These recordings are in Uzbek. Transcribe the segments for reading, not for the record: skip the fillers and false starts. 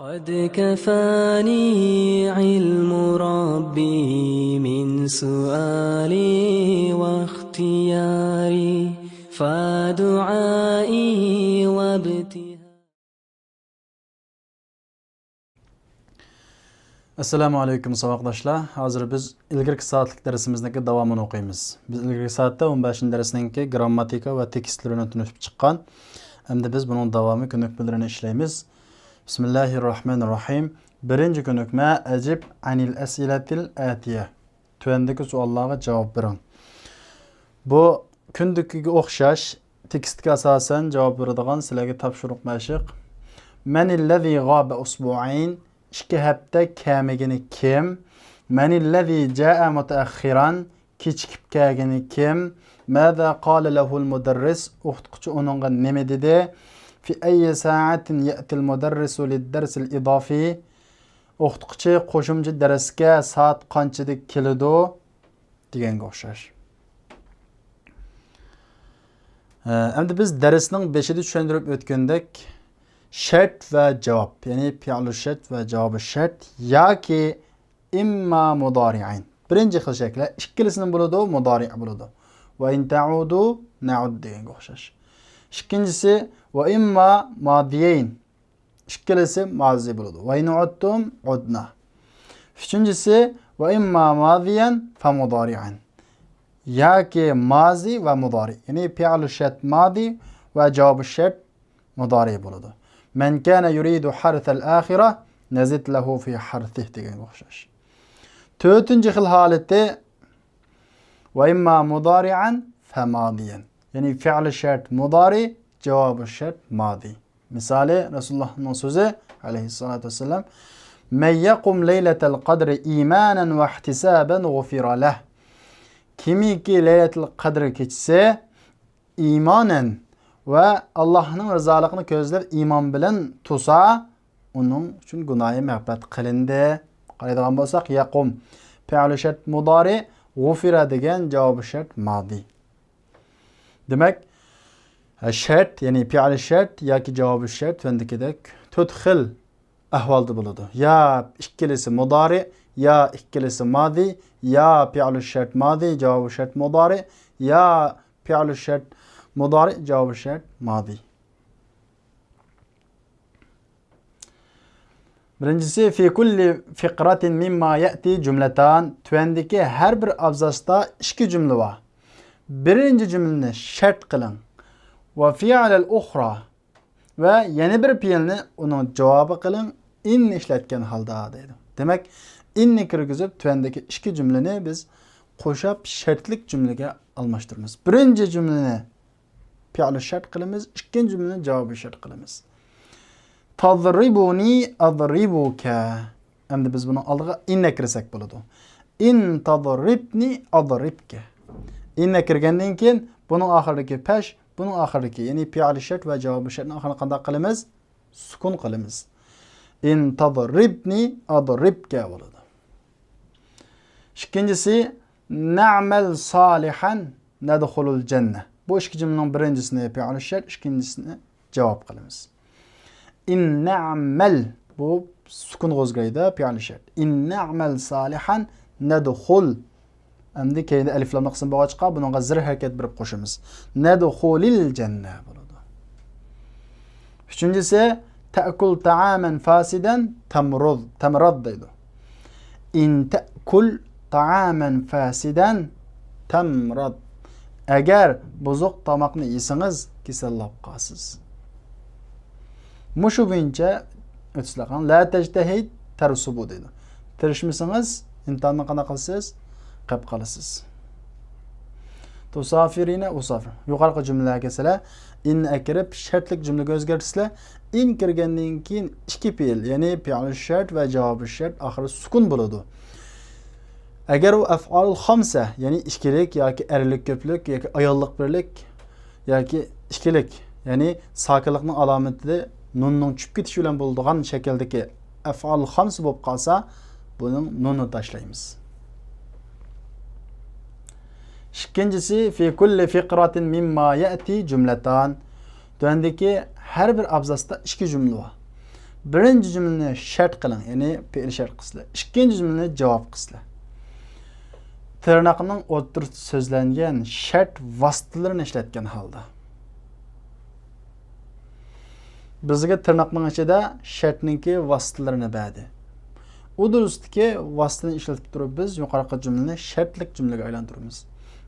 قد كفاني علم ربي من سؤالي واختياري فدعائي وابتهالي. Assalamu alaykum saboqdoshlar. Hozir biz ilgirki soatlik darsimizniki davomini o'qiymiz. Biz ilgirki soatda 15-darsninki grammatika va tekstlarini tunishib chiqqan. Endi biz buning davomi ko'nikmalarini ishlaymiz. Bismillahirrohmanirrohim. Birinchi ko'nikma ajib anil asilatil atiya. Tuvandagi savollarga javob bering. Bu kundukiga o'xshash tekstga asosan javob beradigan sizlarga topshiriq mashq. Manillazi g'aba usbu'ayn. 2 hafta kamigini kim? Manillazi jaa mutaakhiran. Kechikib kelgani kim? Maza qala lahul mudarris. O'qituvchi uningga nima dedi? Fi ayyi sa'atin ya'til mudarrisu lid-dars al-idafi. O'qituvchi qo'shimcha darsga soat qanchada keladi deganga o'xshash. Endi biz darsning 5-da tushuntirib o'tgandek shart va javob, ya'ni fi'l shart va javob shart yoki imma mudari'ayn. Birinchi xil shakli ikkalasining bo'ladi, mudari' bo'ladi. Va in ta'udu na'ud deganga o'xshash. Ikkinchisi va imma madiyayn. Ikkalasi mazi bo'ladi. Va in udtum udna. Uchinchisi va imma madiyan fa mudari'an. Yoki mazi va mudari'. Ya'ni fi'l shart madi va javob shart mudari' bo'ladi. Men kana yuridu harth al-akhirah nazid lahu fi harthih deganga o'xshash. To'rtinchi xil holati va imma mudari'an fa madiyan. Ya'ni fi'l shart mudari, javob shart madi. Misali Rasulullohning so'zi alayhissalatu vassalam: "Men yaqum laylatal qadri imanan va ihtisaban ghufira lah." Kimiki laylatul qadr kechasi imanan va Allohning rizoligini ko'zlab iymon bilan tursa, uning uchun gunohi mag'firat qilindi. Qaraydigan bo'lsak, yaqum fi'l shart mudari, ghufira degan javob shart madi. Demak, shart, ya'ni fi'l shart yoki javob shart vendikidek 4 xil ahvolda bo'ladi. Ya ikkalasi mudari, ya ikkalasi madi, ya fi'l shart madi, javob shart mudari, ya fi'l shart mudari, javob shart madi. Birinchisi fi kulli fiqratin mimma ya'ti jumlatan. Tuvandagi har bir abzasda 2 jumla bor. Birinchi jumlani shart qiling. Va fi'lal ukhra va yana bir fi'lni uning javobi qiling in ishlatgan holda deydi. Demak, inni kirgizib tuvandagi 2 jumlani biz qo'shib shartlik jumlaga almashtiramiz. Birinchi jumlani fi'l shart qilamiz, ikkinchi jumlani javobi shart qilamiz. Tadribuni adribuka. Endi biz buni oldiga inna kirsak bo'ladi. In tadribni adribka. Inna kirgandan keyin buning oxiridagi pash, buning oxiridagi, ya'ni fi'l shart va javob shartni oxirini qanday qilamiz? Sukun qilamiz. In tadribni adribka bo'ladi. Ikkinchisi na'mal solihan nadkhulul janna. Bu 2 jumlaning birinchisini fi'l shart, ikkinchisini javob qilamiz. In na'mal bu sukun qo'zgaydi fi'l shart. In na'mal solihan nadkhul. Endi keyin alif lam qism bo'lg'achqa bunga zir harakat berib qo'shamiz. Nadkhulil janna bo'ladi. Uchinchisi ta'kul ta'aman fasidan tamrad deydi. In ta'kul ta'aman fasidan tamrad. Agar buzuq tomoqni yesangiz, kasallab qolasiz. Mushu bo'yicha o'tslaqan la tajtahid tarsubu deydi. Tirishmasangiz, imtihonni qanday qilasiz? Qilib qolasiz. Tusafirina usafir. Yuqorqi jumlaga kelsalar, in akirib shartlik jumlaga o'zgartirsizlar, in kirgandan keyin 2 fe'l, ya'ni fi'l shart va javob shart oxiri sukun bo'ladi. Agar u af'alul khamsa, ya'ni ikkilik yoki erlik ko'plik yoki ayollik birlik yoki ikkilik, ya'ni sokinlikning alomati nunning tushib ketishi bilan bo'ladigan shakldagi af'alul khamsa bo'lib qolsa, buning nunni tashlaymiz. İkincisi fi kulli fiqratin mimma ya'ti jumlatan. Döndeki her bir abzasta 2 cümle var. birinchi jumlani shart qiling, ya'ni fe'l shart qilsizlar. Ikkinchi jumlani javob qilsizlar. Tırnaqning o'ttirib so'zlangan shart vositalarini ishlatgan holda. Bizga tırnaqning ichida shartningki vositalarini berdi. U durustki vositani ishlatib turib biz yuqorqi jumlani shartlik jumlaga aylantiramiz.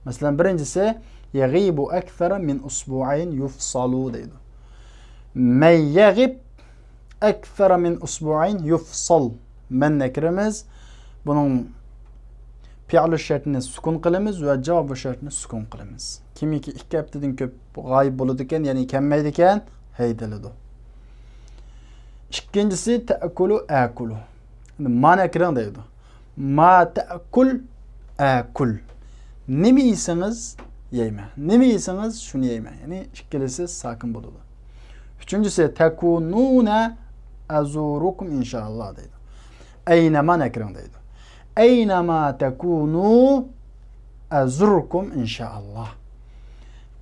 Masalan, birinchisi yaghibu akthara min usbu'ayn yufsalu deydi. May yaghib akthara min usbu'ayn yufsal. Men nakiramiz. Bunun fi'l şartini sukun qilamiz va javob shartini sukun qilamiz. Kimiki 2 haftadan ko'p g'oyib bo'ladi ekan, ya'ni kelmaydi ekan, haydaladi. İkincisi ta'kulu akulu. Ma nakiran deydi. Ma ta'kul akul. Nima yeysangiz yeyman. Nima yeysangiz shuni yeyman. Ya'ni ikkilisi sakin bo'ladi. Üçüncüsü takununa azurukum inşallah deydi. Aynama nakiran deydi. Aynama takunu azurukum inşallah.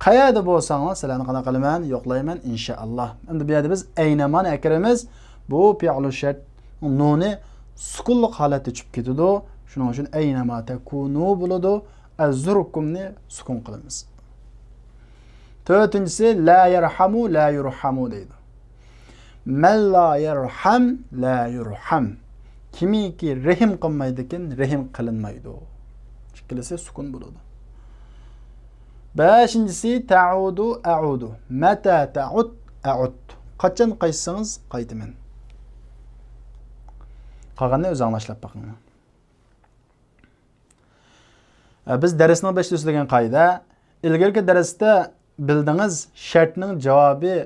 Qayerda bo'lsangiz sizlarni qana qilaman, yo'qlayman inshaalloh. Endi bu yerda biz aynaman akiramiz. Bu fi'l shart nuni sukunli holatda tushib ketadi. Shuning uchun aynama takunu bo'ladi. Azurukumni sukun qilamiz. To'rtinchisi la yarhamu la yurhamu deydi. Man la yarham la yurham. Kimiki rahim qilmaydi ekan, rahim qilinmaydi. Ikkilisi sukun bo'ladi. Beşincisi ta'udu a'udu. Mata ta'ud a'ud. Qachon qaytsangiz qaytaman. Qolganini o'z anglashib boqing. Biz darsning boshida so'zlagan qoida, ilgirki darsda bildingiz shartning javobi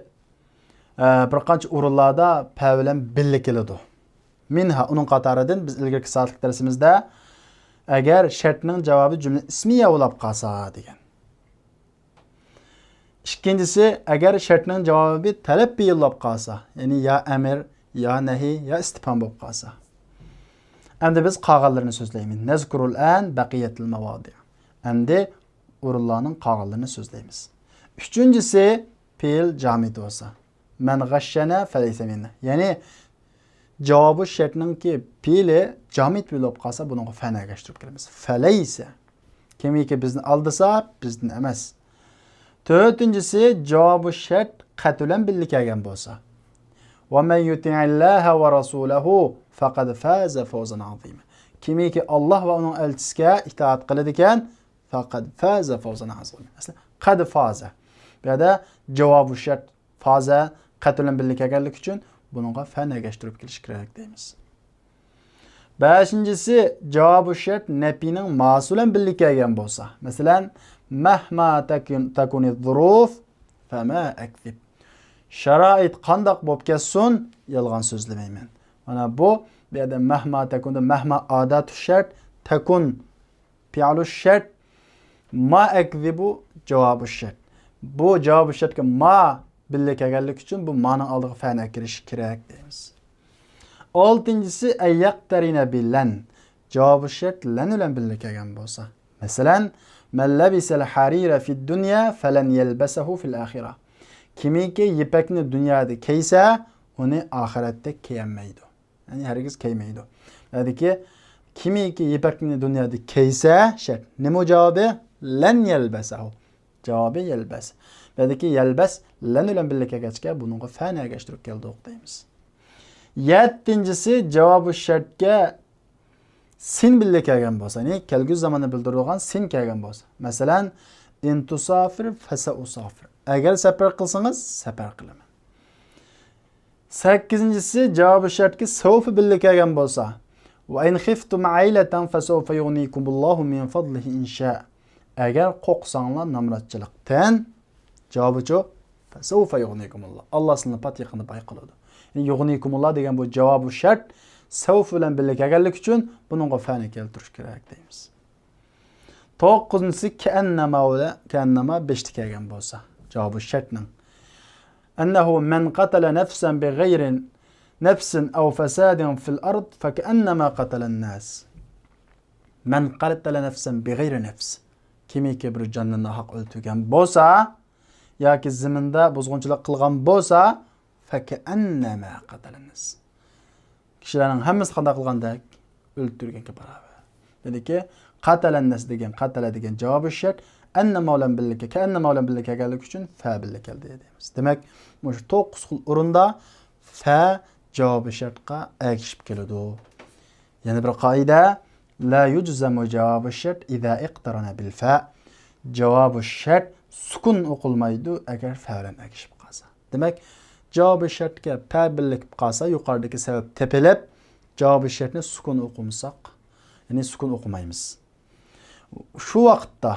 bir qancha o'rinlarda fa bilan birga keladi. Minha uning qatoridan biz ilgirki soatlik darsimizda agar shartning javobi jumla ismiya bo'lib qolsa degan. İkincisi, agar shartning javobi talab bo'lib qolsa, ya'ni ya amr, ya nahi, ya istifhom bo'lib qolsa. Endi biz qolganlarini so'zlaymiz. Nazkurul an baqiyatul mavadi. Endi o'rinlarning qolganlarini so'zlaymiz. Üçüncüsü, fe'l jamid bo'lsa. Man g'ashshana falaysa minna. Ya'ni javobi shartningki fe'li jamid bo'lib qolsa, buni fa'na agashtirib kelamiz. Falaysa. Kimiki bizni aldasa, bizni emas. Dördüncüsü cevabı şart qat'lan birga kelgan bo'lsa. Wa man yuti'illaha wa rasulahu faqad faza fawzan azima. Kimiki Alloh va uning elchisiga itoat qiladi ekan, faqad faza fawzan azima. Aslan qad faza. Bu yerda javobi shart faza qat'lan birga kelganlik uchun buningga fa'na agashtirib kelish kerak deymiz. Beşincisi cevabı şart nafining ma'sulan birga kelgan bo'lsa. Masalan, mahma takuni zuruf fama akzib. Sharoit qandoq bo'lib ketsin, yolg'on so'zlamayman. Mana bu yerda mahma takunda mahma adatu shart, takun fi'lu shart, ma akzibu javobi shart. Bu javobi shartga ma birga kelganlik uchun bu ma'ning oldiga fa'na kirish kerak deymiz. Oltinchisi ayyaqtarina bilan. Javobi shart lan bilan birga kelgan bo'lsa. Masalan, man labisal harira fid dunya falan yalbasahu fil akhirah. Kimiki yipakni dunyoda kiysa, uni oxiratda kiymaydi. Ya'ni hargiz kiymaydi. Ya'ni kimiki yipakni dunyoda kiysa, shart. Nima javobi? Lan yalbasahu. Javobi yalbas. Ya'ni yalbas lan bilan birga kelgachga buningga fa'na agashtirib keldik deymiz. Yettinchisi javobi shartga sin birga kelgan bo'lsa, ya'ni kelgusi zamonda bildirilgan sin kelgan bo'lsa. Masalan, in tusafir fasa usafir. Agar safar qilsangiz, safar qilaman. 8-si javobi shartga sawfa birga kelgan bo'lsa, va in khiftum ailatan fasawfa yughnikumullohu min fadlihi insha. Agar qo'rqsanglar namratchilikdan, javobi-chi fasawfa yughnikumulloh. Alloh sizni pat yaqinda bay qiladi. Ya'ni yughnikumulloh degan bu javobi shart savf bilan birga kelganlik uchun buningga fa'na keltirish kerak deymiz. 9-si ka'annama 5ta kelgan bo'lsa, javobi shartning. Annahu man qatala nafsan bighayri nafsin aw fasadin fil ard faka'annama qatala an-nas. Man qatala nafsan bighayri nafs. Kimiki bir jonni haq o'ldirgan bo'lsa yoki zaminda buzg'unchilik qilgan bo'lsa, faka'annama qatala an-nas. kishilarning hammasi qanday qilgandek o'ldirganga barobar. Dediki, qatalannas degan qatala degan javobi shart anna ma'lum billika ka anna ma'lum billika kelganligi uchun fa billa keldi deymiz. Demak, shu 9 xil o'rinda fa javobi shartga ergishib keladi. Yana bir qoida la yujzamu javobi shart idza iqtarana bil fa. Javobi shart sukun o'qilmaydi agar fa bilan ergishib qolsa. Demak, javobi shartga fa birlik qolsa, yuqoridagi sabab tepilib, javobi shartni sukun o'qimsak, ya'ni sukun o'qimaymiz. Shu vaqtda,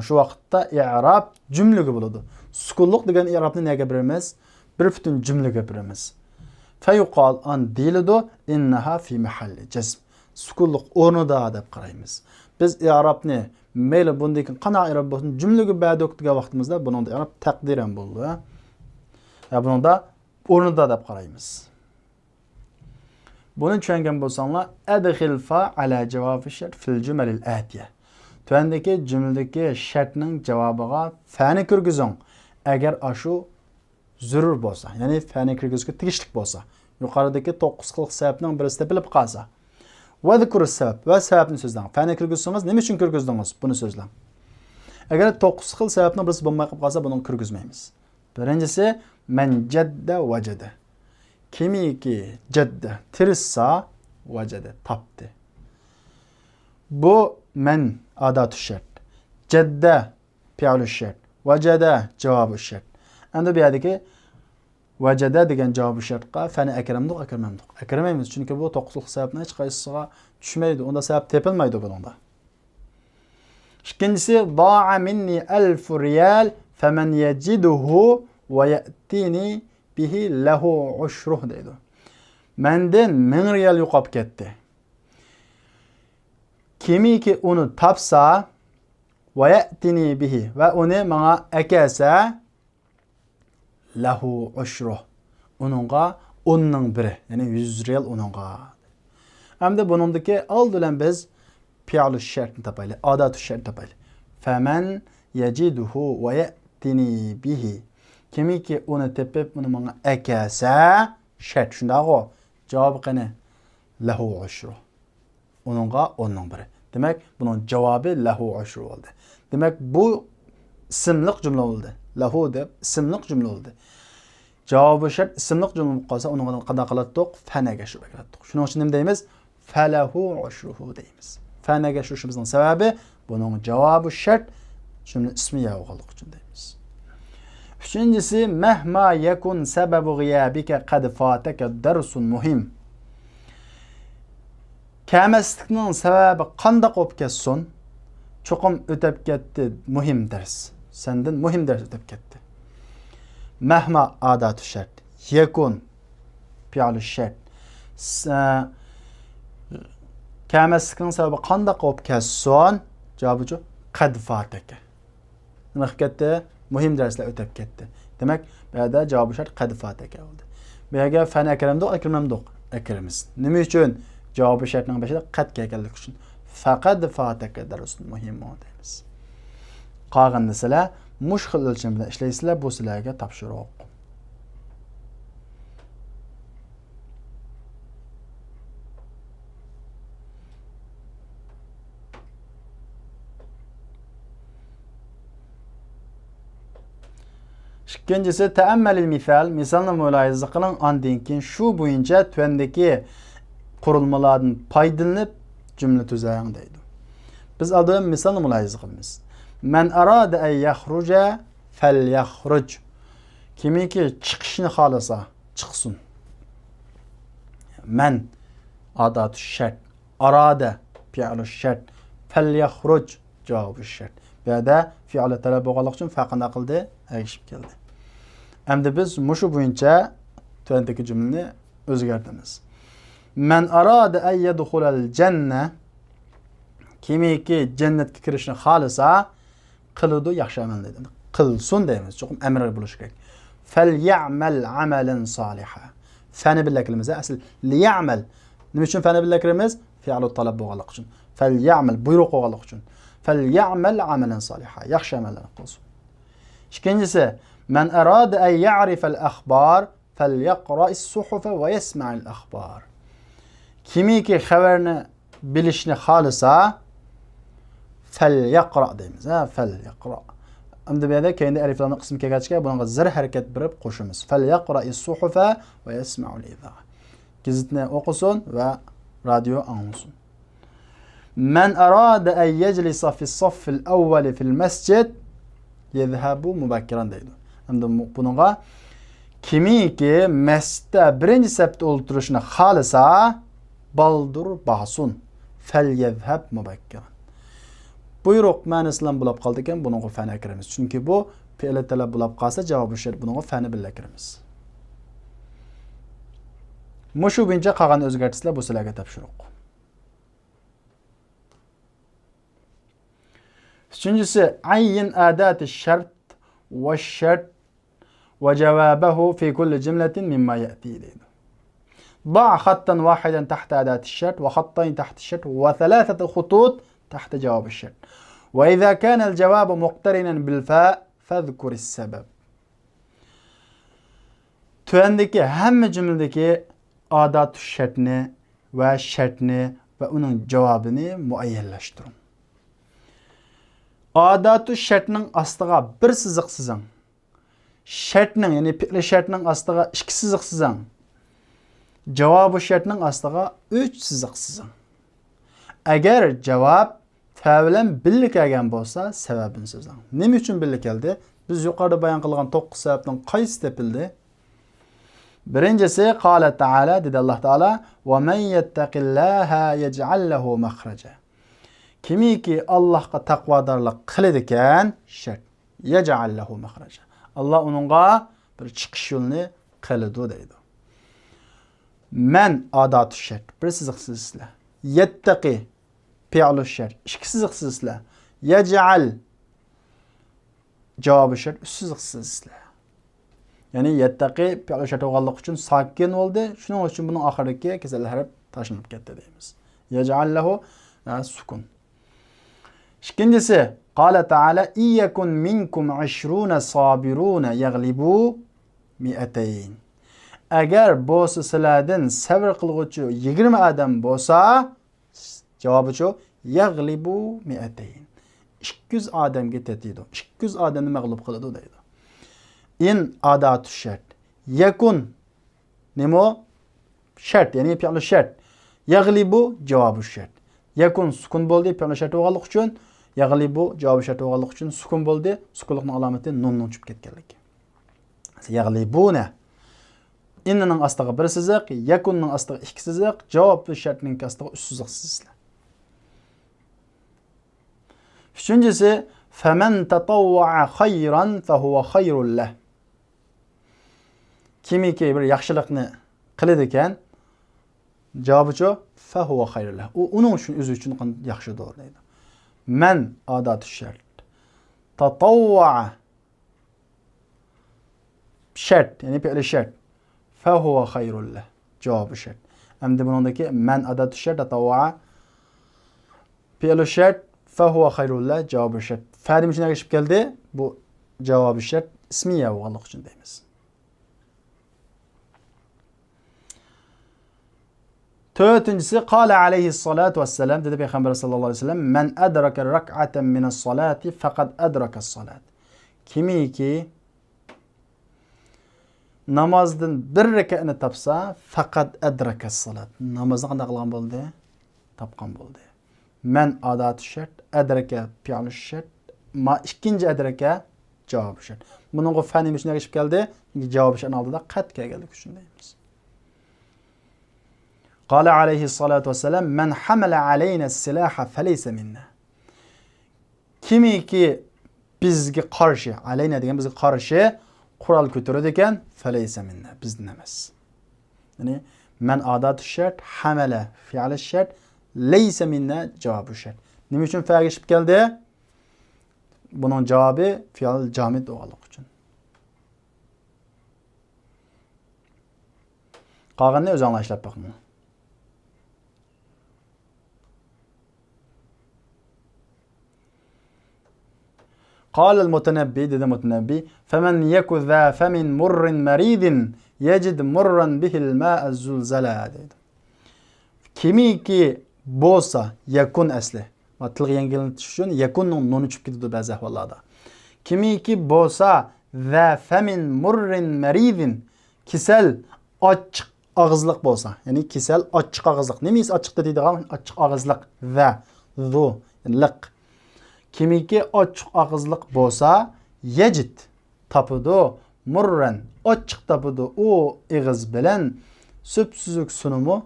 shu vaqtda i'rob jumlaga bo'ladi. Sukunliq degan i'robni nega beramiz? Bir butun jumlaga beramiz. Fa yuqal an deyiladi innaha fi mahalli jazm. Sukunliq o'rnida deb qaraymiz. Biz i'robni mayli bunday qanaqa i'rob bo'lsin, jumlaga ba'da o'qigan vaqtimizda buning i'rob taqdiran bo'ldi. Ya buningda o'rnida deb qaraymiz. Buni tushungan bo'lsanglar, adkhil fa ala javobi shart fil jumalil atiya. Tuandagi jumladagi shartning javobiga fa'ni kirgizing. Agar ashu zarur bo'lsa, ya'ni fa'ni kirgizishga tegishli bo'lsa, yuqoridagi 9 xil sababning birisida bilib qolsa. Va zikr sabab va sababni so'zlang. Fa'ni kirgizsangiz, nima uchun kirgizdingiz? Buni so'zlang. Agar 9 xil sababning birisi bo'lmay qolsa, buni kirgizmaymiz. Birinchisi man jadda vajada. Kimiki jadda tirissa vajada topdi. Bu men adatu shart. Jadda fi'lu shart. Vajada javobi shart. Endi bu yerdagi vajada degan javobi shartga fa'ni akramdiq, akramamdiq. Akramaymiz chunki bu 9 xil sababni hech qaysisiga tushmaydi. Unda sabab tepilmaydi buningda. Ikkinchisi da'a minni 1000 riyal faman yajiduhu va ya'tini bihi lahu ushruh deydi. Mendan 1000 riyal yo'qolib ketdi. Kimiki uni topsa va ya'tini bihi va uni menga akasa lahu ushruh. Uningga 10ning biri, ya'ni 100 riyal uningga. Hamda buningdagi old bilan biz fi'l shartni topaylik, adatu shart topaylik. Faman yajiduhu va ya'tini bihi. Kimiki uni tepib, uni menga akasa shart. Shundaqo javob qani lahu ushruh. Uningga 10ning biri. Demak, buning javobi lahu ushruh bo'ldi. Demak, bu ismliq jumla bo'ldi. Lahu deb ismliq jumla bo'ldi. Javobi shart ismliq jumla bo'lib qolsa, uni qanday qiladiq? Fanaga shu qiladiq. Shuning uchun nima deymiz? Falahu ushruhu deymiz. Fanaga shishimizning sababi buning javobi shart jumla ismi yog'liq uchun deymiz. Uchinchisi mahma yakun sababu g'iyabika qad fataka darsun muhim. Kelmaslikning sababi qanday bo'lib ketsin? Cho'qim o'tib ketdi muhim dars. Sendan muhim dars o'tib ketdi. Mahma adatu shart. Yakun fi'lu shart. Kelmaslikning sababi qanday bo'lib ketsin? Javobi shu qad fataka. Nima qilib ketdi? Muhim darslar o'tib ketdi. Demak, bu yerda javobi shart qad fataka bo'ldi. Bu yerga fan akramdiq, akramamdiq, akramiz. Nima uchun? Javobi shartning beshida qad kelganligi uchun. Faqat fataka darsun muhim deymiz. Qolganda sizlar mushkil o'lcham bilan ishlaysizlar, bu sizlarga topshiriq. İkincisi teammelil misal, misalni mulohaza qiling, ondan keyin shu bo'yicha tuandagi qurilmalardan foydalanib jumla tuzang deydi. Biz oldin misalni mulohaza qilamiz. Man arada ay yakhruja falyakhruj. Kimiki chiqishni xolasa, chiqsin. Man adatu shart, arada fi'lu shart, falyakhruj javobi shart. Bu yerda fi'li talab bo'lganligi uchun faqat qildi, ergishib keldi. Endi biz mushu bo'yicha tuandagi jumlani o'zgartiramiz. Man arada ay yadkhulal janna, kimiki jannatga kirishni xolasa qiladi, yaxshi amal deydi. Qilsin deymiz, cho'qim amr bo'lishi kerak. Falyamal amalan solihan. Fani billakimiz asl liyamal. Nima uchun fani billakimiz? Fi'lu talab bo'lganligi uchun. Falyamal buyruq bo'lganligi uchun. Falyamal amalan solihan. Yaxshi amallar qilsin. İkincisi, men arada ay ya'rif al-akhbar falyaqra as-suhuf va yasma' al-akhbar. Kimiki xabarni bilishni xohlasa fal yaqra deymiz. Fal yaqra. Endi bu yerda keyinda aliflamning qismi kelgachga bunga zir harakat berib qo'shamiz. Fal yaqra is-suhufa va yasma'u al-idha. Gazitni o'qisin va radio anglasin. Man arada an yajlisa fi as-saff al-awwal fi al-masjid yadhhabu mubakkiran deydi. Endi bunga kimiki masjidda birinchi safda o'tirishni xohlasa baldur bahsun fal yadhhab mubakkiran. Buyruq ma'nosi bilan bo'lib qoldi ekan, bunga fa'ni kiramiz. Chunki bu fe'l talab bo'lib qolsa javobi shart bunga fa'ni bilan kiramiz. Mushu bo'yicha qolgan o'zgartishlar bu sizlarga topshiriq. Üçüncüsü ayyin adati şart ve şart ve cevabehu fi kulli cümletin mimma ya'ti deydi. ضع خطا واحدا تحت أداة الشرط وخطين تحت الشرط وثلاثة خطوط تحت جواب الشرط وإذا كان الجواب مقترنا بالفاء فاذكر السبب. Tüendeki hem cümledeki adat şartını ve şartını ve onun cevabını muayyenleştirin. Adatu şartının astığa bir sızık sızın. Şartının yani fi'li şartının astığa iki sızık sızın. Cevabı şartının astığa 3 sızık sızın. Eğer cevap fevlen birli kelgen bolsa sebebini sızın. Nima üçün birli keldi? Biz yukarıda bayan kılgan 9 sebepten qaysi tepildi? Birincisi qala Taala dedi Allah Taala ve men yettaqillaha yec'al lehu mahraca. Kimiki Allah'a takvadarlık kılıdiken şart yec'al lehu mahraca. Allah onunğa bir çıkış yolunu kılıdı deydi. Men adatü şart bir sızıksızla. Yettaqi fi'lu şart iki sızıksızla. Yec'al cevabı şart üç sızıksızla. Yani yettaqi fi'lu şart olganlık için sakin oldu. Şunun için bunun ahirindeki keseler harf taşınıp gitti deyimiz. Yec'al lehu sukun. İkincisi, Kâle Teala İyyekun minkum 20 sabirûne yeglibu mi'eteyn. Eğer bu sizlerden sabır kılgıcı 20 adam bolsa, cevabı şu, yeglibu mi'eteyn. 200 adam getirdi. 200 adamı mağlup kıldı deydi. İn adatü şart. Yekun nemo şart yani fi'lu şart. Yeglibu cevabı şart. Yekun sukun boldu fi'lu şart olganlık üçün Yaglibu cevabı şart olganlık üçün sukun boldu. Sukunluqning alameti nundan çıkıp ketkenlik. Yaglibune inninin astığı bir sızık, yakunning astığı iki sızık, cevap şartning astığı üç sızık sızıklar. Üçüncüsü فَمَنْ تَطَوَّعَ خَيْرًا فَهُوَ خَيْرٌ لَهُ. Kimiki bir yaxşılıqni qiladigan cevabı şu فَهُوَ خَيْرٌ لَهُ. O onun üçün özü üçün yaxşıdır deydi. Men adatü şart. Tatavva şart yani fi'li şart. Fehuve hayrul leh. Cevabı şart. Hem de bunundaki men adatü şart tatavva fi'li şart fehuve hayrul leh cevabı şart. Fa'dim içine geçip geldi. Bu cevabı şart ismiye olganlık için deyimiz. Dördüncüsü Kâle aleyhissalâtu vesselam dedi Peygamber sallallahu aleyhi ve sellem men edrake rak'aten mine's salati fekad edrake's salat. Kimi ki namazdan bir rekatni tapsa fekad edrake's salat. Namazni qanday qilgan bo'ldi? Tapgan bo'ldi. Men adatü şart, edrake fi'lu şart, ma ikinci edrake cevabı şart. Bunun o fa'ni içine geçip geldi. Cevabı şartın altında qat kelganlik uchun deymiz. Kâle aleyhissalâtu vesselam men hamele aleyne silâha feleyse minna. Kimi ki bizge karşı, aleyne degan bizge karşı kural götürüyor eken feleyse minna. Bizden emas. Yani men adatü şart, hamele fi'li şart, leyse minna cevabı şart. Nima üçün fa geçip geldi? Bunun cevabı fi'l camid olganlık üçün. Qolganini o'zi anglashib boqing. قال المتنبي dedi المتنبي فمن يك ذا فم مر مريض يجد مرا به الماء الزلزلا dedi. Kimiki bo'lsa yakun asli. Va tilga yangilanish uchun yakunning nuni chiqib ketadi ba'zi ahvollarda. Kimiki bo'lsa va famin murrin maridin kasal ochiq og'izliq bo'lsa, ya'ni kasal ochiq og'izliq. Nima ochiq deydigan ochiq og'izliq va zu liq. Kimiki ochiq og'izliq bo'lsa, yajid tapudu murran ochiq tapudu u ig'iz bilan süpsüzük sunumu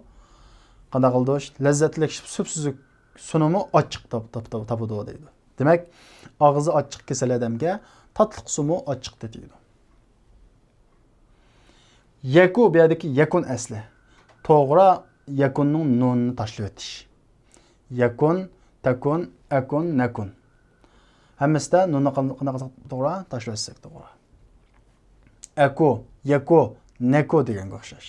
qanday qildi? Lazzatli süpsüzük sunumu ochiq tapudu deydi. Demak, og'izi ochiq kasal odamga tatliq sumu ochiq deydi. Yaku bu yerdagi yakun asli. To'g'ri yakunning nunni tashlab o'tish. Yakun, takun, akun, nakun. Hammasida nunni qanaqa to'g'ri tashlashsak to'g'ri. Aku, yaku, naku deganga o'xshash.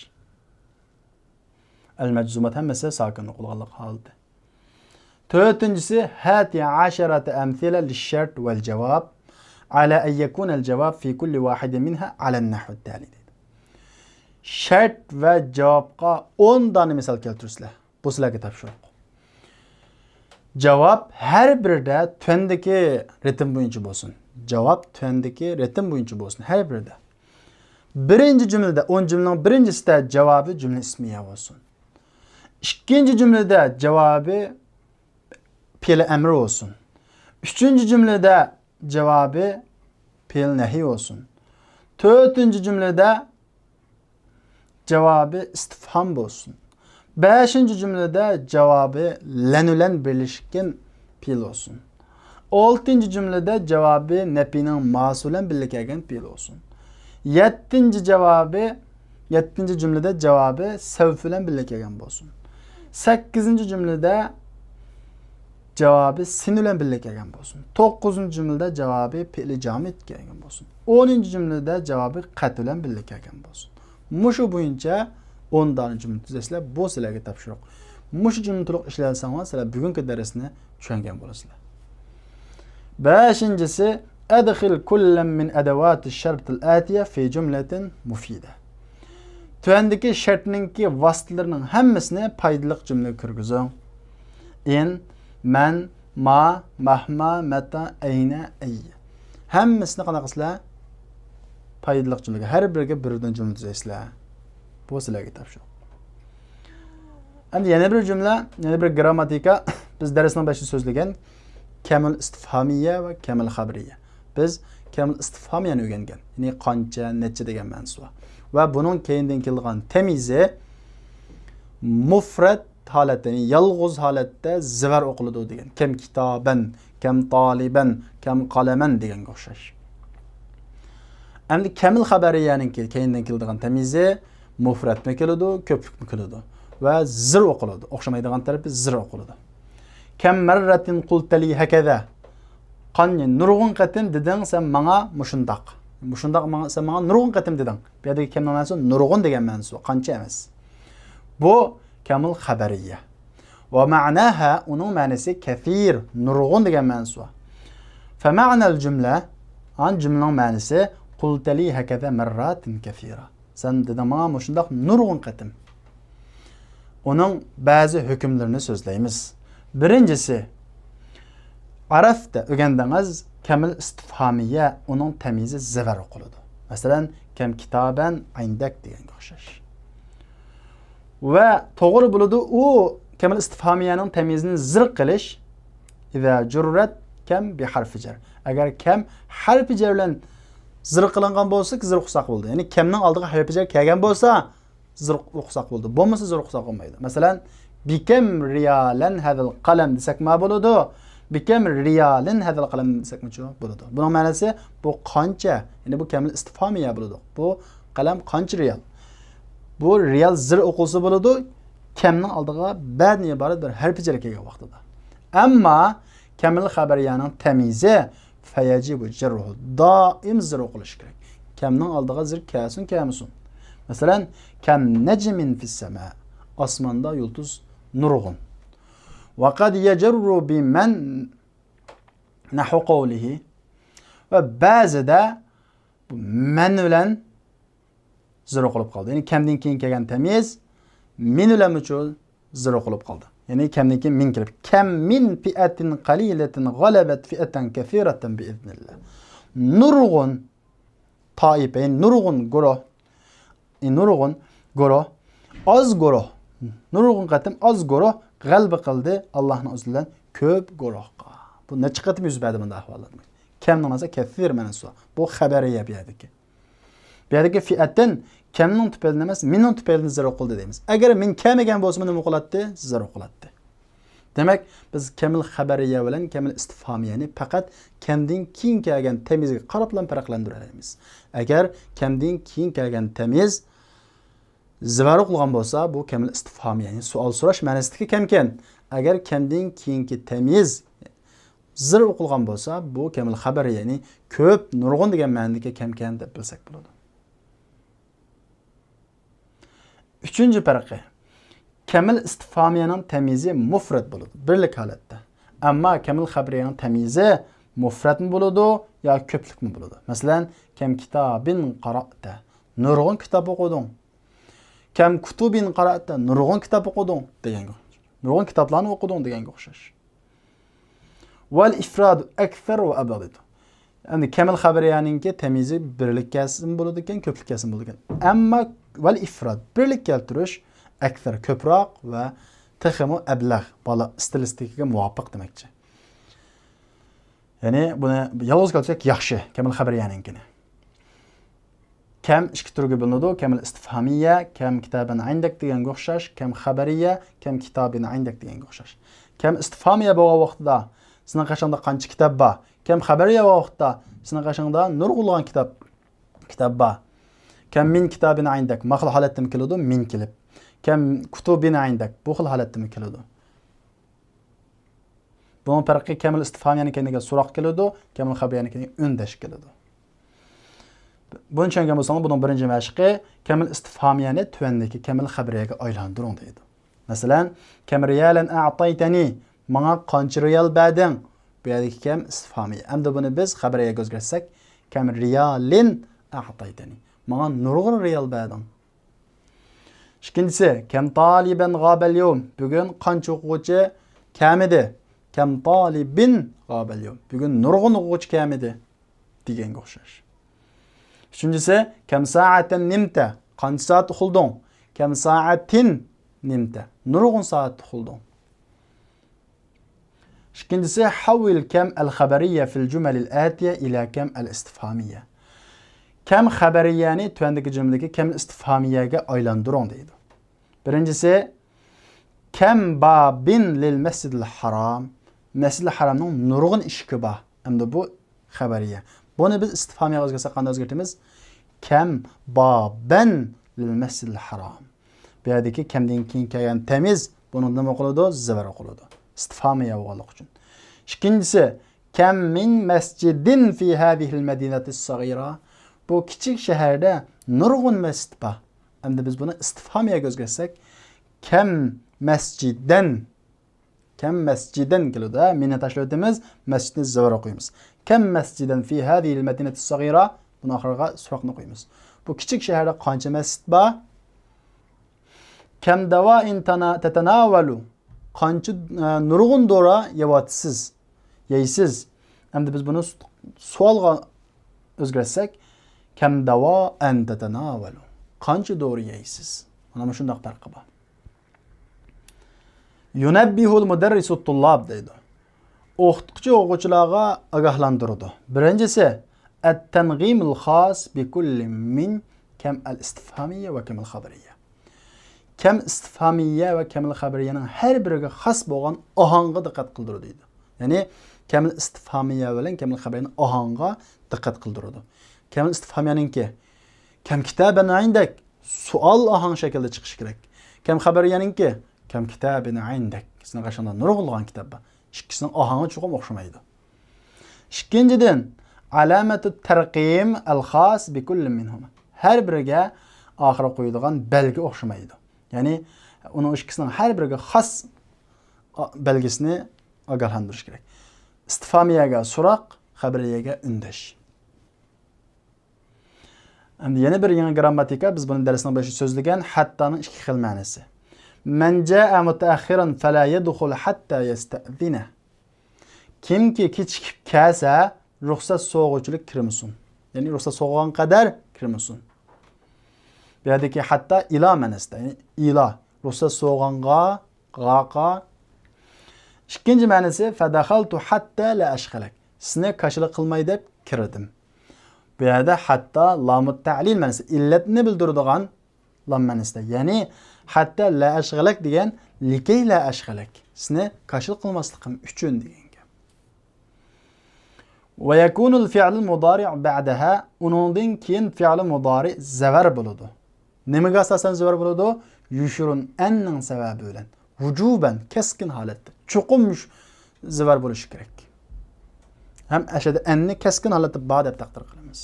Al-majzumat hammasi sakinni qo'lganlik holida. To'rtinchisi hati 10 amthila lish-shart wal javob ala an yakuna al-javob fi kulli wahidin minha ala an-nahw at-tali. Shart va javobga 10 dona misol keltirsizlar. Bu sizlarga topshiriq. Javob har birida tundagi ritm bo'yicha bo'lsin. Javob tundagi ritm bo'yicha bo'lsin har birida. Birinchi jumlada 10 jumlaning birinchisida javobi jumla ismiya bo'lsin. İkinci cümlede cevabı fiil emri olsun. Üçüncü cümlede cevabı fiil nehi olsun. Dördüncü cümlede cevabı istifham olsun. Beşinci cümlede cevabı lenülen birleşken fiil olsun. Altıncı cümlede cevabı nepinin masulen birleşken fiil olsun. Yedinci cümlede cevabı sevfülen birleşken olsun. 8. cümlede cevabı sinülen birlik kelgan bo'lsin. 9. cümlede cevabı fi'li jamid kelgan bo'lsin. 10. cümlede cevabı qat bilan birlik kelgan bo'lsin. Mushu bo'yicha 10 dona jumla tuzasizlar, bu sizlarga topshiriq. Mushu jumla to'liq ishlasangiz, sizlar bugungi darsni tushungan bo'lasizlar. 5-incisi adkhil kullan min adawati ash-shart al-atiya fi jumlatin mufida. Tövendeki şartninki vasıtalarının hammasini foydali jumlaga kirgizing. In, man, ma, mahma, mata, ayna, ayya. Hammasini qanaqa qilsizlar? Foydali jumlaga har biriga birdan jumla tuzaysizlar. Bu sizlarga topshiriq. Endi yana bir jumla, yana bir grammatika biz darsning boshida so'zlagan kamil istifhamiya va kamil xabariyya. Biz kamil istifhamiyani o'rgangan. Ya'ni qancha, necha degan ma'nosi bor. Ve bunun keyindan kelgan temizi mufrat holatda, yalg'iz holatda zivar o'qiladi degan. Kam kitoban, kam taliban, kam qalaman deganga o'xshash. Endi kamil xabariyaning keyindan kelgan temizi mufratmi keladi, ko'plikmi keladi va zir o'qiladi. O'xshamaydigan tarafi zir o'qiladi. Kam marratin qultali hakaza. Qancha nurg'un qatim deding sen menga mushundaq. Mushundaq sen menga nurg'un qatim deding. Bu yerdagi kamning ma'nosi nurg'un degan ma'nosi, qancha emas. Bu kamil xabariyya. Va ma'naha uning ma'nosi kathir, nurg'un degan ma'nosi. Fa ma'nal jumla an jumlaning ma'nosi qultali hakaza marratin kathira. Sen deding menga mushundaq nurg'un qatim. Onun ba'zi hukmlarini so'zlaymiz. Birinchisi arafda o'rgandingiz kamil istifhamiya onun temizi zivar o'qiladi. Masalan, kam kitaban indak deganga o'xshash. Va to'g'ri bo'ladi u kamil istifhamiyaning temizini zir qilish iza jurrat kam bi harfi jar. Agar kam harfi jar bilan zir qilingan bo'lsa, zir ruxsat bo'ldi. Ya'ni kamning oldiga harfi jar kelgan bo'lsa, zir ruxsat bo'ldi. Bo'lmasa zir ruxsat bo'lmaydi. Masalan, bikam riyalan hadal qalam desak ma bo'ladi? Bikam riyalin hadal qalam desak mi bo'ladi? Buning ma'nosi bu qancha? Ya'ni bu kamil istifhomiya bo'ladi. Bu qalam qancha riyal? Bu riyal zir o'qilsa bo'ladi, kamning oldiga ba'ni iborat bir harf jar kelgan vaqtida. Ammo kamil xabariyaning tamizi fayajibu jarruhu doim zir o'qilishi kerak. Kamning oldiga zir kelsin, kelmasin. Masalan, kam najmin fis sama. Osmonda yulduz nurg'un. Wa qad yajru bi man nahu qawlihi. Va ba'zida man bilan zir o'qilib qoldi. Ya'ni kamdan keyin kelgan tamiz min bilan uchun zero qilib qoldi. Ya'ni kamniki min kelib. Kam min fi'atin qalilatin g'alabat fi'atan kathiratan biiznillah. Nurg'un toifa, nurg'un guruh, nurg'un guruh, oz guruh, nurg'un qatim oz guruh g'alaba qildi Allohning o'zi bilan ko'p guruhga. Bu necha qatim yuz berdi bunda ahvollar. Kam namasa kathir mana shu. Bu xabariya bu yerdagi. Bu yerdagi fi'atan kamning tufayli emas, minning tufayli zero qildi deymiz. Agar min kamagan bo'lsa nima qiladdi? Zero qiladdi. Demak, biz kamil xabariya bilan kamil istifhamiyani faqat kamdan keyin kelgan tamizga qarab bilan farqlantira olamiz. Agar kamdan keyin kelgan tamiz zivaro qilgan bo'lsa, bu kamil istifhamiyani savol so'rash ma'nosidagi kamkan. Agar kamdan keyingi tamiz zir o'qilgan bo'lsa, bu kamil xabariya, ya'ni ko'p, nurg'un degan ma'nodagi kamkan deb bilsak bo'ladi. Üçüncü farqi. Kamil istifhamiyaning tamizi mufrad bo'ladi, birlik holatda. Ammo kamil xabariyaning tamizi mufradmi bo'ladi yo ko'plikmi bo'ladi? Masalan, kam kitobin qara'ta, nurg'un kitob o'qiding. Kam kutubin qara'ta, nurg'un kitob o'qiding deganga. Nurg'un kitoblarni o'qiding deganga o'xshash. Val ifrad akthar va abad. Endi kamil xabariyaninki tamizi birlik kelsin bo'ladi ekan, ko'plik kelsin bo'ladi ekan. Ammo val ifrad birlik keltirish akthar ko'proq va texmu ablag bola stilistikaga muvofiq demakchi. Ya'ni buni yolg'iz keltirsak yaxshi kamil xabariyaninkini. Kam ikki turga bo'linadi. Kamil istifhamiya, kam kitabini indak deganga o'xshash, kam xabariya, kam kitabini indak deganga o'xshash. Kam istifhamiya bo'lgan vaqtida sizning qashingda qancha kitob bor? Kam xabariya vaqtida sizning qashingda nurg'ulg'an kitob bor. Kam min kitabini indak maqul holatda keladi, min kelib. Kam kutubini indak bu xil holatda keladi. Bunun farqi kamil istifhamiyani kendiga so'roq keladi, kamil xabariyani kendiga undash keladi. Buni tushungan bo'lsangiz, buning birinchi mashqi kamil istifhamiyani tuvandagi kamil xabariyaga aylantiring deydi. Masalan, kam riyalan a'taytani, menga qancha riyal berding? Bu yerdagi kam istifhamiya. Endi buni biz xabariyaga o'zgartsak, kam riyalin a'taytani, menga nurg'un riyal berding. İkincisi, kam taliban g'abal yawm, bugun qancha o'quvchi kam edi? Kam talibin g'abal yawm, bugun nurg'un o'quvchi kam edi deganga o'xshash. Üçüncüsü, kam sa'atan nimta, qancha soat uxlding? Kam sa'atin nimta, nurg'un soat uxlding. İkincisi, havil kam al-xabariyya fil jumal al-atiya ila kam al-istifhamiyya. Kam xabariyani tuvandagi jumladagi kam istifhamiyaga aylantiring deydi. Birincisi, kam babin lil masjidil haram. Masjidil haramning nurg'un eshigi bor. Endi bu xabariya. Buni biz istifhamiyaga o'zgartirsak qanday o'zgartamiz? Kam baban lil masjidil haram. Bu yerdagi kamdan keyin kelgan tamiz buni nima qiladi? Zivaro qiladi. Istifhamiya bo'lganlik uchun. Ikkinchisi, kam min masjidin fi hadhihi al-madinati as-saghira. Bu kichik shaharda nurg'un masjid bor. Endi biz buni istifhamiyaga o'zgartsak, kam masjiddan keladi. Meni tashlab o'tamiz, masjidni zivaro qo'yamiz. Kam masjidan fi hadhihi al-madinati as-saghira, buni oxiriga so'roqni qo'yamiz. Bu kichik shaharda qancha masjid bor? Kam dawa'in tatanavalu, qancha nurg'un dora yeysiz. Endi biz buni savolga o'zgartsak, kam dawa'an tatanavalu, qancha dori yeysiz. Mana shunday farqi bor. Yunabbihul mudarrisu tullab deydi. O'qituvchi o'quvchilarga ogohlantiradi. Birinchisi, at-tanghimul xos bi kulli min kam al-istifhamiyya va kam al-xabariyya. Kam istifhamiyya va kam al-xabariyaning har biriga xos bo'lgan ohangga diqqat qildiradi deydi. Ya'ni kam istifhamiyya bilan kam al-xabariyaning ohangga diqqat qildiradi. Kam istifhamiyaninki kam kitabini indak savol ohang shaklida chiqishi kerak. Kam xabariyaninki kam kitabini indak sizning qashanda nurg'ulg'an kitob bor. İkisining ohangi chuqur o'xshamaydi. Ikkinchidan, alamatu tarqim al-xos bi kulli minhuma. Har biriga oxiri qo'yilgan belgi o'xshamaydi. Ya'ni uning ikkisining har biriga xos belgisini ogohlantirish kerak. Istifhamiyaga so'roq, xabariyaga undash. Endi yana bir yangi grammatika, biz buni darsning boshida so'zlagan hattaning ikki xil ma'nosi. Men jaa mutaakhiran fala yadkhul hatta yasta'zina. Kimki kechikib kelsa, ruxsat so'g'uvchilik kirmasin. Ya'ni ruxsat so'g'gan qadar kirmasin. Bu yerdagi hatta ila ma'nosida, ya'ni ila ruxsat so'g'anga, g'aqa. Ikkinchi ma'nosi fadakhaltu hatta la ashghalak. Sizni qarshilik qilmay deb kirdim. Bu yerda hatta lamut ta'lil ma'nosi illatni bildiradigan lam ma'nosida. Ya'ni hatta la ashghalak degan likay la ashghalak. Sizni qarshilik qilmaslikim uchun degan. Ve yekunul fi'l mudari' ba'daha undan keyin fi'l mudari' zavar bo'ladi. Nimaga asosan zavar bo'ladi? Yushurun anning sababi bilan. Vujuban keskin holatda. Chuqum zavar bo'lishi kerak. Ham ashada anni keskin holatda ba deb taqdir qilamiz.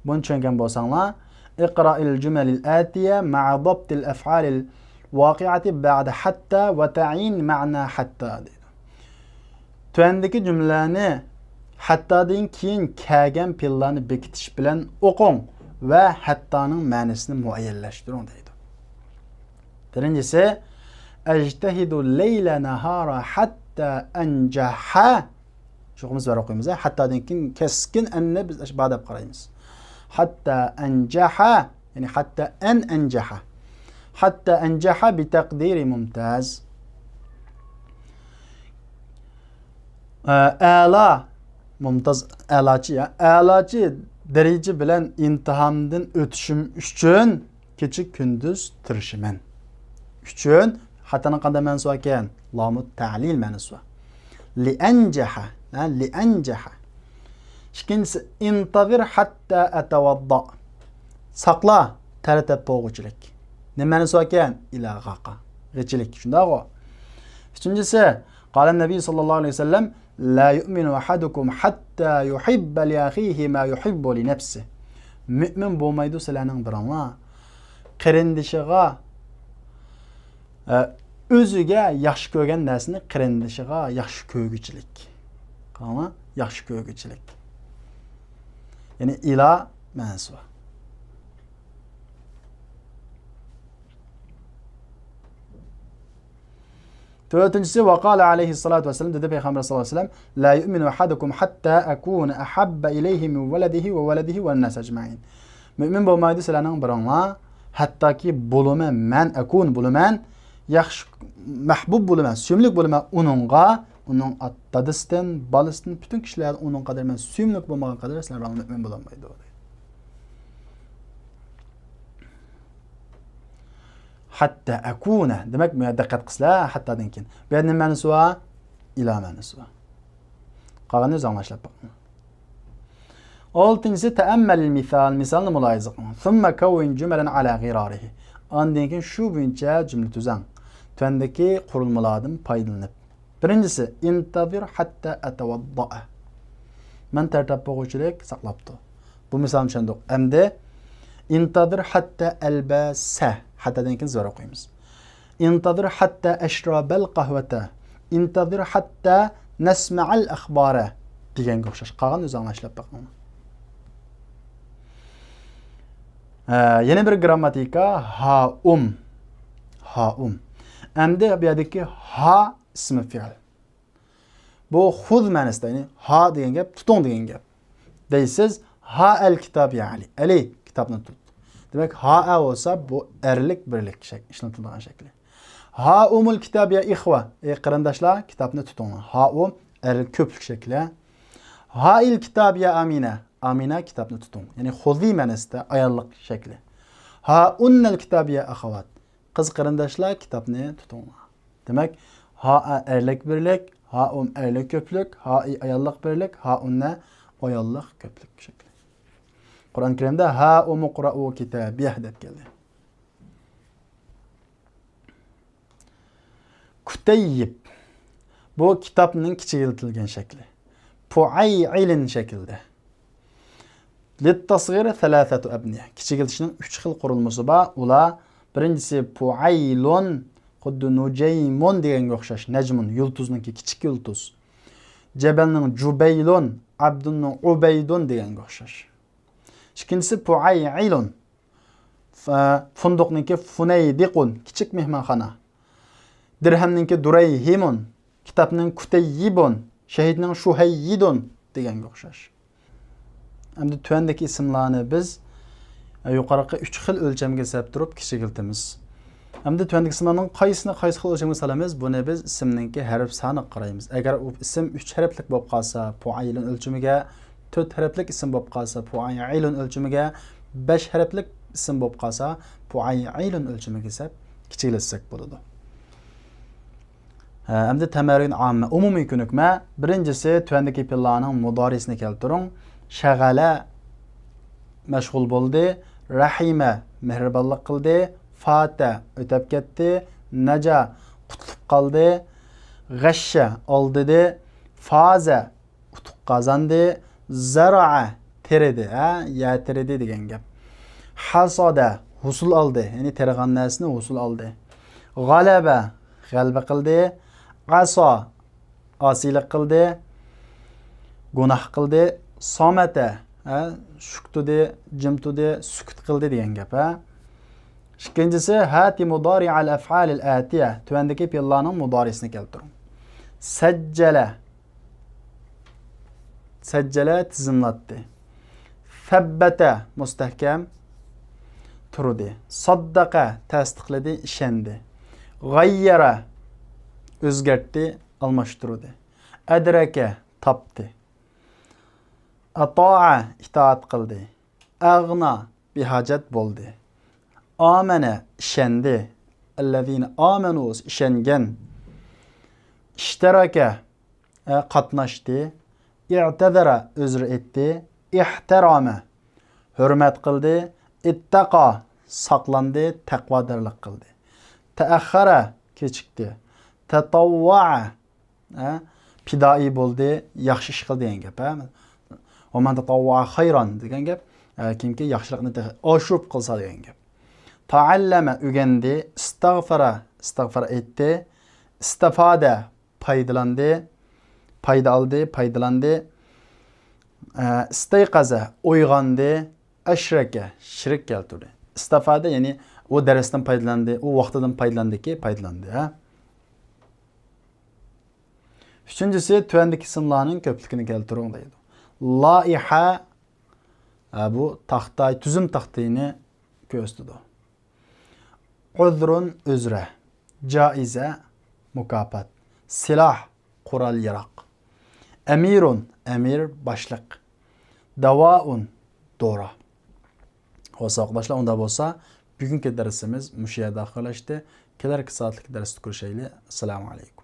Buni tushungan bo'lsanglar, iqra'il jumalil atiya ma'a dabtil af'alil waqi'ati ba'da hatta va ta'yin ma'na hatta deydi. Tuandagi jumlani hattadan keyin kelgan fe'llarni bekitish bilan o'qing va hattaning ma'nosini muayyanlashtiring deydi. Birinchisi ajtahidu layla nahara hatta anjaha. Shuqimiz var o'qiymiz. Hattadan keyin keskin anni biz ba'dab qaraymiz. Hatta anjaha, ya'ni hatta an anjaha. Hatta anjaha bi taqdiri mumtaz. A'la mumtaz a'lachi ya. A'lachi daraja bilan imtihondan o'tishim uchun kecha kunduz tirishiman. Uchun hatani qanday ma'nosi ekan? Lamut ta'lil ma'nosi. Li anjaha, li anjaha. İkincisi intazir hatta atawadda. Saqla tartib bo'g'uchilik. Ne ma'nosi ekan? Ila g'aqa. G'ichilik. Shunday o. Üçüncüsü qala Nabiy sallallohu alayhi vasallam la yu'minu ahadukum hatta yuhibba li akhihi ma yuhibbu li nafsihi. Mümin bo'lmaydi sizlarning biringlar qarindishiga o'ziga yaxshi ko'rgan narsani qarindishiga yaxshi ko'rguchilik. Qana yaxshi ko'rguchilik. Yani ila ma'nosi. Dördüncüsü وقال عليه الصلاة والسلام dedi Peygamber sallallahu aleyhi ve sellem la yu'minu ahadukum hatta akuna ahabba ilayhi min veledihi ve veledihi ve nas ecmaîn. Mümin bo'lmaydi sizlarning biringlar hattoki bo'laman men akun bo'laman yaxshi mahbub bo'laman suyimlik bo'laman uningga uning dadisidan balisidan butun kishilar uning qadar men suyimlik bo'lmagan qadar sizlar mu'min bo'lolmaydi. Hatta akuna demek mi dikkat qilsizlar hattadan keyin. Bu yerning ma'nosi va ila ma'nosi. Qolganini o'z anglashib boqing. Oltinchisi ta'ammal misal, misalni muloyiza qiling. Thumma kawwin jumlan ala ghirarihi. Ondan keyin shu bo'yicha jumla tuzang. Tuandagi qurilmalardan foydalanib. Birinchisi intazir hatta atawadda. Men tartib bo'g'uchilik saqlabdi. Bu misolni tushundik. Endi intazir hatta albasa. Hattadan keyin zor o'qiymiz. Intazir hatta ashrabal qahvata. Intazir hatta nasma'al akhbara deganga o'xshash. Qolgan o'z anglashib boqing. Yana bir grammatika haum. Haum. Endi bu yerdagi ha ismi fi'l. Bu xuz ma'nosida, ya'ni ha degan gap, tuting degan gap. Deysiz ha al kitob ya'ni. Ali kitobni tut. Demek ha olsa bu erlik birlik işletildiğin şekli. Ha umul kitab ya ihva. Qarindoshlar kitobni tutinglar. Ha erlik ko'plik şekli. Ha il kitab ya amina. Amina kitobni tuting. Yani xuzi ma'nosida ayollik şekli. Ha unnal kitab ya axawat. Qiz qarindoshlar kitobni tutinglar. Demek ha erlik birlik, ha erlik ko'plik, ha ayollik birlik, ha unna ayollik ko'plik şekli. Kur'an-ı Kerim'de ha umuqra'u kitabiyah deb keldi. Kutayyib. Bu kitapның kichikiltirilgan shakli. Pu'aylin shaklida. Lit-tasghir thalathatu abniya. Kichikiltishning 3 xil qurilmasi bor. Ular birinchisi pu'aylun, xuddi nujaymun deganga o'xshash. Najmun yultuzniki kichik yulduz. Jabalning jubaylun, abdunning ubaydun deganga o'xshash. İkincisi pu'aylun. funduqniki funaydiqun, kichik mehmonxona. Dirhamniki durayhimun, kitobning kutayyibun, shahidning shuhayyidun deganga o'xshash. Endi tuvandagi ismlarni biz yuqoriqi 3 xil o'lchamga solib turib kichikiltimiz. Endi tuvandagi ismlarning qaysi xil o'lchamga solamiz? Buni biz ismningki harf soniga qaraymiz. Agar u ism 3 harflik bo'lib qolsa, fuailun o'lchamiga, 4 harflik ism bo'lib qolsa, fuailun o'lchamiga, 5 harflik ism bo'lib qolsa, fuailun o'lchamiga solib kichiklatsak bo'ladi. Endi tamarin amma umumiy ko'nikma. Birinchisi tuvandagi fe'llarning mudorisini keltiring. Shag'ala mashg'ul bo'ldi, rahima mehribonlik qildi, fata o'tib ketdi, naja qutlib qoldi, g'ashsha oldidi, faza utuq qozondi, zaraa teridi, ya teridi degan gap. Hasada husul oldi, ya'ni tergan narsani husul oldi. G'alaba g'alaba qildi, aso osiylik qildi, gunoh qildi, somata shuktude, jimtude, sukut qildi degan gap. Ikkinchisi hati mudari al af'al al atiya, tuvandagi fe'llarning mudorisini keltiring. Sajjala sajjala tizimlatdi. Fabbata mustahkam turdi. Saddaqa tasdiqladi, ishondi. G'ayyara o'zgartdi, almashtirdi. Adraka topdi. Ata'a itoat qildi. Ag'na behojat bo'ldi. Amana ishondi. Allazina amanu ishongan. Ishtaraka qatnashdi. I'tazara uzr etdi. Ihtarama hurmat qildi. Ittaqa saqlandi, taqvodorlik qildi. Ta'akhkhara kechikdi. Tatawwa'a pidoi bo'ldi, yaxshi ish qildi degan gap. Va man tatawwa'a khayran degan gap, kimki yaxshilikni oshirib qilsa degan gap. Ta'allama o'rgandi, istig'far etdi, istifada foydalandi, foyda oldi, foydalandi, istayqaza uyg'ondi, ashraka shirk keltirdi. Istifada ya'ni u darsdan foydalandi, u vaqtidan foydalandiki, foydalandi. Üçüncüsü tuvandagi ismlarning ko'pligini keltiring deydi. Laiha bu taxtay, tuzum taxtayni ko'rsatadi. Uzrun uzra, jaiza mukofot, silah qurol yaroq, amirun amir boshliq, davoun dori. Xo'sh, o'quvchilar, unda bo'lsa, bugungi darsimiz mushu yerda oxirlashdi. Kelarki soatlik darsda ko'rishaylik. Assalomu alaykum.